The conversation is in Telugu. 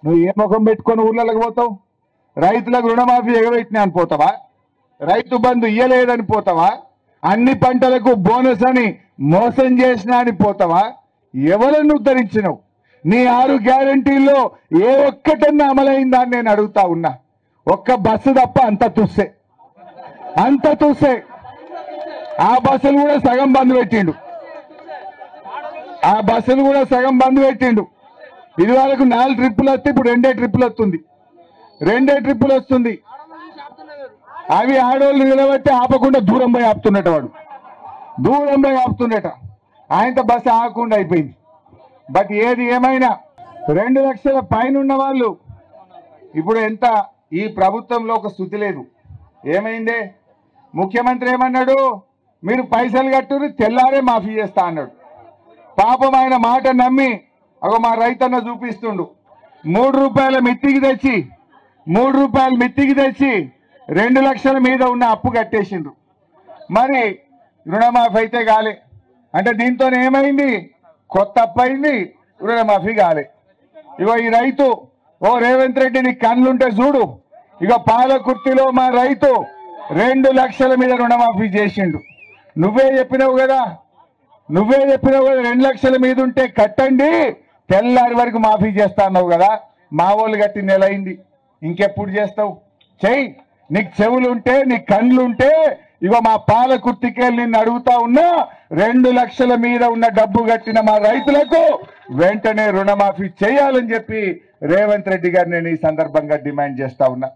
నువ్వు ఏ ముఖం పెట్టుకొని ఊళ్ళకి పోతావు? రైతులకు రుణమాఫీ ఎగబెట్టినా అని పోతావా? రైతు బంధు ఇయ్యలేదని పోతావా? అన్ని పంటలకు బోనస్ అని మోసం చేసినా అని పోతావా? ఎవరನ್ನು ఉద్ధరించినవు? నీ 6 గ్యారంటీల్లో ఏ ఒక్కటన్నా అమలైందా అని నేను అడుగుతా ఉన్నా. ఒక్క బస్సు తప్ప అంత తుస్సే, అంత తుస్సే. ఆ బస్సులు కూడా సగం బంద్ పెట్టిండు, ఆ బస్సులు కూడా సగం బంద్ పెట్టిండు. ఇది వరకు 4 ట్రిప్పులు వస్తే ఇప్పుడు 2 ట్రిప్పులు వస్తుంది, 2 ట్రిప్పులు వస్తుంది. అవి ఆడోళ్ళు నిలబట్టి ఆపకుండా దూరం పోయి ఆపుతున్నట, వాడు దూరం పోయి ఆపుతున్నట. ఆయనతో బస్సు ఆగకుండా అయిపోయింది. బట్ ఏది ఏమైనా 2 లక్షల పైన ఉన్న వాళ్ళు ఇప్పుడు ఎంత? ఈ ప్రభుత్వంలో ఒక స్థుతి లేదు. ఏమైందే? ముఖ్యమంత్రి ఏమన్నాడు? మీరు పైసలు కట్టుని తెల్లారే మాఫీ చేస్తా అన్నాడు. పాపం ఆయన మాట నమ్మి అగో మా రైతన్న చూపిస్తుండు. 3 రూపాయల మిత్తికి తెచ్చి 3 రూపాయల మిత్తికి తెచ్చి 2 లక్షల మీద ఉన్న అప్పు కట్టేసిండ్రు. మరి రుణమాఫీ అయితే కాలే అంటే దీంతో ఏమైంది? కొత్త అప్పు అయింది, రుణమాఫీ కాలే. ఇగో ఈ రైతు, ఓ రేవంత్ రెడ్డి నీ కళ్ళుంటే చూడు, ఇగో పాలకుర్తిలో మా రైతు 2 లక్షల మీద రుణమాఫీ చేసిండు. నువ్వే చెప్పినావు కదా, 2 లక్షల మీద ఉంటే కట్టండి, తెల్లారి వరకు మాఫీ చేస్తా అన్నావు కదా. మా వాళ్ళు కట్టి నెల అయింది, ఇంకెప్పుడు చేస్తావు? చెయ్యి. నీకు చెవులుంటే, నీ కళ్ళుంటే ఇగో మా పాలకుర్తికే నిన్ను అడుగుతా ఉన్నా, 2 లక్షల మీద ఉన్న డబ్బు కట్టిన మా రైతులకు వెంటనే రుణమాఫీ చేయాలని చెప్పి రేవంత్ రెడ్డి గారిని నేను ఈ సందర్భంగా డిమాండ్ చేస్తా ఉన్నా.